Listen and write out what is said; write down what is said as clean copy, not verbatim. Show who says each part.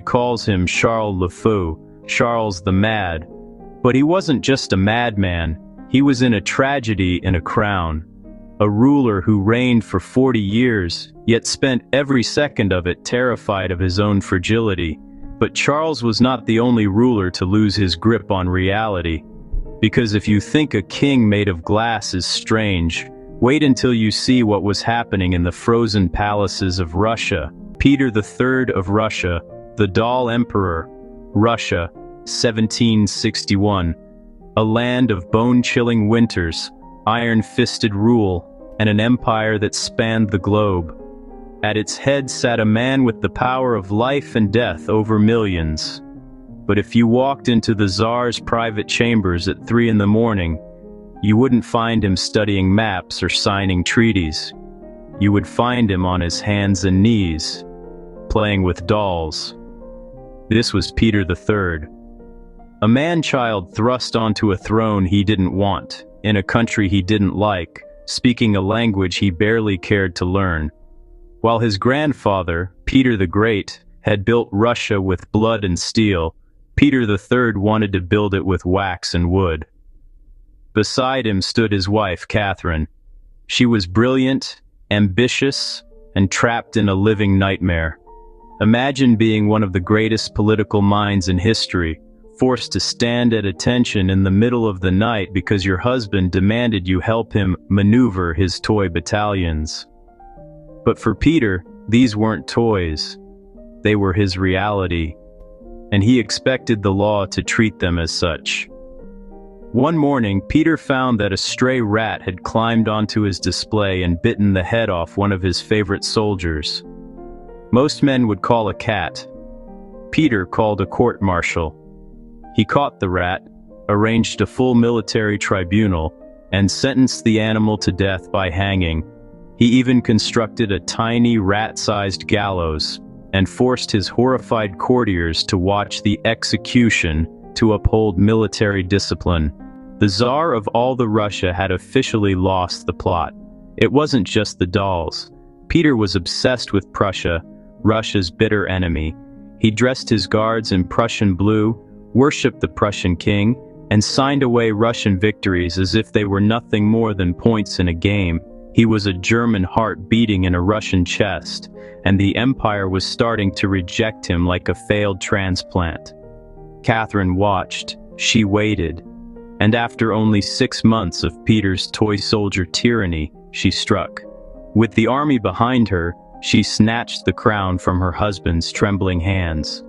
Speaker 1: calls him Charles Le Fou, Charles the Mad. But he wasn't just a madman, he was in a tragedy in a crown. A ruler who reigned for 40 years, yet spent every second of it terrified of his own fragility. But Charles was not the only ruler to lose his grip on reality. Because if you think a king made of glass is strange, wait until you see what was happening in the frozen palaces of Russia. Peter III of Russia, the Doll Emperor, Russia, 1761. A land of bone-chilling winters, iron-fisted rule, and an empire that spanned the globe. At its head sat a man with the power of life and death over millions. But if you walked into the Tsar's private chambers at 3 in the morning, you wouldn't find him studying maps or signing treaties. You would find him on his hands and knees, playing with dolls. This was Peter III. A man-child thrust onto a throne he didn't want, in a country he didn't like, speaking a language he barely cared to learn. While his grandfather, Peter the Great, had built Russia with blood and steel, Peter III wanted to build it with wax and wood. Beside him stood his wife, Catherine. She was brilliant, ambitious, and trapped in a living nightmare. Imagine being one of the greatest political minds in history, forced to stand at attention in the middle of the night because your husband demanded you help him maneuver his toy battalions. But for Peter, these weren't toys. They were his reality, and he expected the law to treat them as such. One morning, Peter found that a stray rat had climbed onto his display and bitten the head off one of his favorite soldiers. Most men would call a cat. Peter called a court-martial. He caught the rat, arranged a full military tribunal, and sentenced the animal to death by hanging. He even constructed a tiny rat-sized gallows and forced his horrified courtiers to watch the execution to uphold military discipline. The Tsar of all the Russia had officially lost the plot. It wasn't just the dolls. Peter was obsessed with Prussia, Russia's bitter enemy. He dressed his guards in Prussian blue, worshipped the Prussian king, and signed away Russian victories as if they were nothing more than points in a game. He was a German heart beating in a Russian chest, and the empire was starting to reject him like a failed transplant. Catherine watched, she waited, and after only 6 months of Peter's toy soldier tyranny, she struck. With the army behind her, she snatched the crown from her husband's trembling hands.